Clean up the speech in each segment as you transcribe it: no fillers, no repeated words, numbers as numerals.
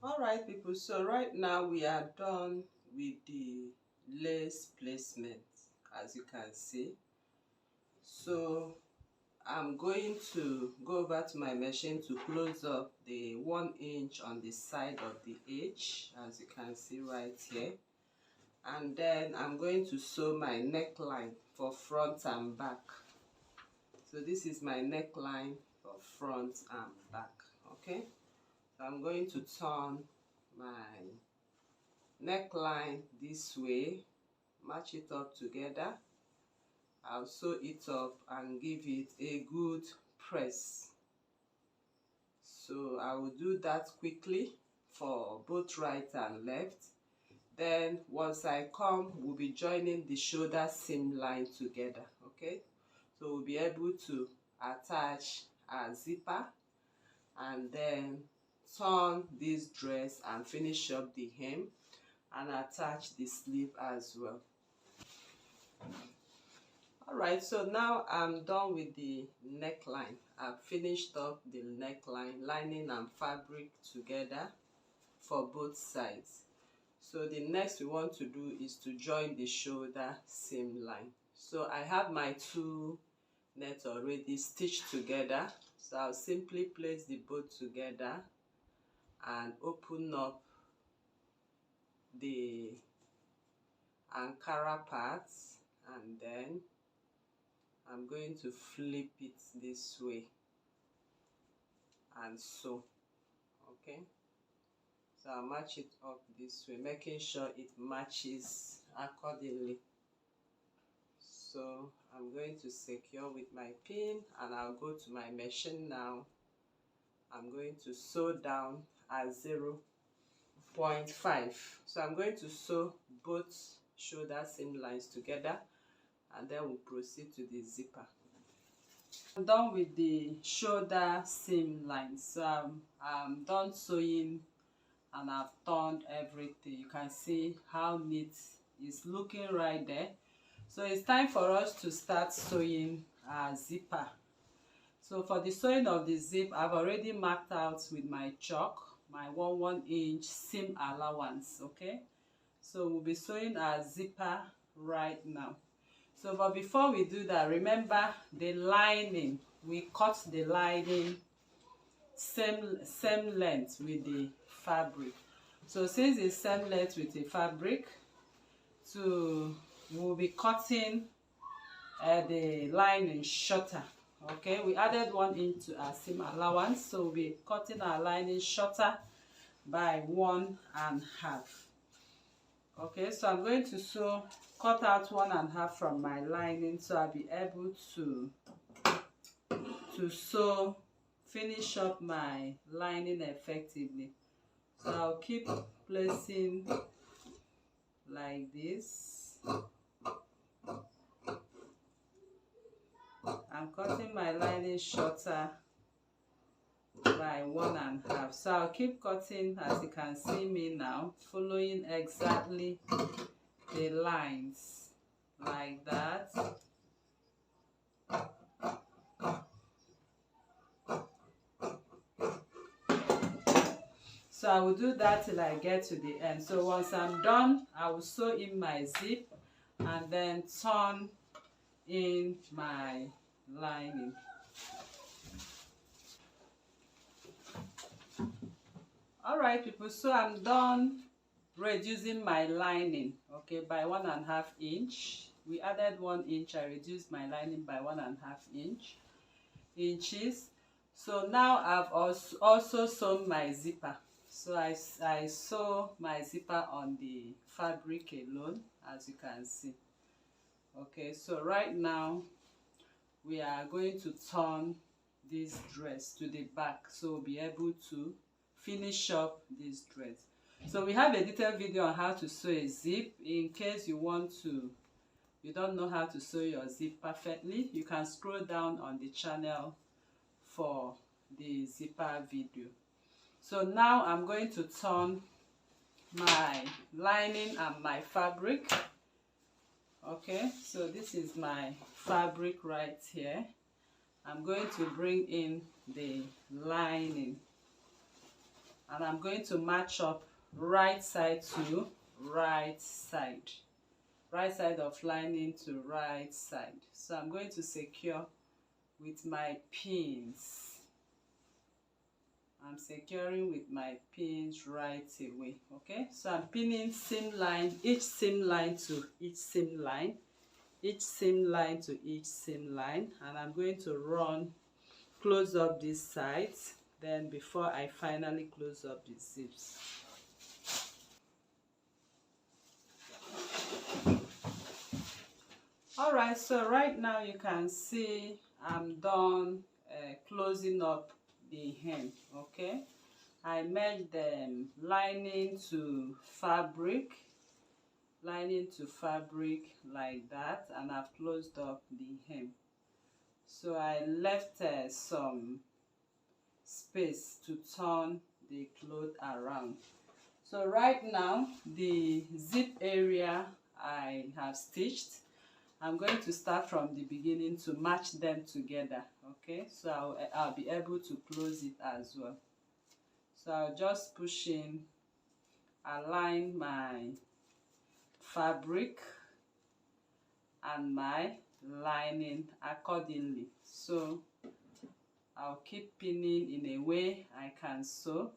Alright people, so right now we are done with the lace placement, as you can see. So I'm going to go over to my machine to close up the 1 inch on the side of the edge, as you can see right here. And then I'm going to sew my neckline for front and back. So this is my neckline for front and back, okay? So I'm going to turn my neckline this way, match it up together. I'll sew it up and give it a good press. So I will do that quickly for both right and left. Then once I come, we'll be joining the shoulder seam line together, okay? So we'll be able to attach a zipper and then turn this dress and finish up the hem and attach the sleeve as well. Alright, so now I'm done with the neckline. I've finished up the neckline, lining and fabric together for both sides. So the next we want to do is to join the shoulder seam line. So I have my 2 nets already stitched together. So I'll simply place the both together and open up the Ankara parts, and then I'm going to flip it this way and sew, okay? So I'll match it up this way, making sure it matches accordingly. So I'm going to secure with my pin and I'll go to my machine now. I'm going to sew down at 0.5. So I'm going to sew both shoulder seam lines together and then we'll proceed to the zipper. I'm done with the shoulder seam lines. So I'm done sewing and I've turned everything. You can see how neat it's looking right there. So it's time for us to start sewing our zipper. So for the sewing of the zip, I've already marked out with my chalk my 1 inch seam allowance, okay? So we'll be sewing our zipper right now. So but before we do that, remember the lining, we cut the lining same length with the fabric. So since it's same length with the fabric, we'll be cutting the lining shorter, okay? We added 1 inch to our seam allowance, so we'll be cutting our lining shorter by 1.5. Okay, so I'm going to cut out 1.5 from my lining, so I'll be able to sew, finish up my lining effectively. So I'll keep placing like this. I'm cutting my lining shorter by 1.5. So I'll keep cutting, as you can see me now, following exactly the lines like that. So I will do that till I get to the end. So once I'm done, I will sew in my zip and then turn in my lining. Alright people, so I'm done reducing my lining, okay, by 1.5 inch. We added 1 inch, I reduced my lining by 1.5 inches. So now I've also sewn my zipper. So I sew my zipper on the fabric alone, as you can see. Okay, so right now we are going to turn this dress to the back, so we'll be able to finish up this dress. So we have a detailed video on how to sew a zip. In case you don't know how to sew your zip perfectly, you can scroll down on the channel for the zipper video. So now I'm going to turn my lining and my fabric. Okay, so this is my fabric right here. I'm going to bring in the lining. and I'm going to match up right side to right side. Right side of lining to right side. So I'm going to secure with my pins. I'm securing with my pins right away. Okay, so I'm pinning seam line, each seam line to each seam line, each seam line to each seam line, and I'm going to run close up these sides then before I finally close up the zips. Alright, so right now you can see I'm done closing up the hem. Okay, I made the lining to fabric like that, and I've closed up the hem. So I left some space to turn the cloth around. So right now the zip area I have stitched, I'm going to start from the beginning to match them together. Okay, so I'll be able to close it as well. So I'll just push in, align my fabric and my lining accordingly. So I'll keep pinning in a way I can sew.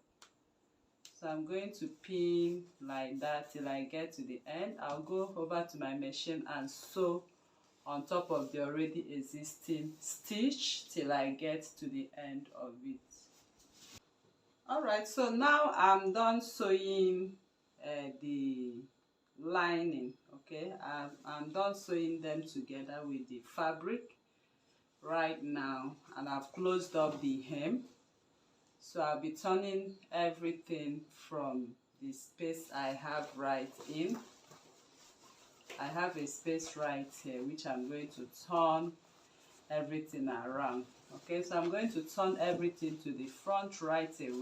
So I'm going to pin like that till I get to the end. I'll go over to my machine and sew on top of the already existing stitch till I get to the end of it. Alright, so now I'm done sewing the lining. Okay, I'm done sewing them together with the fabric right now, and I've closed up the hem. So I'll be turning everything from the space I have right in. I have a space right here which I'm going to turn everything around. Okay, so I'm going to turn everything to the front right away.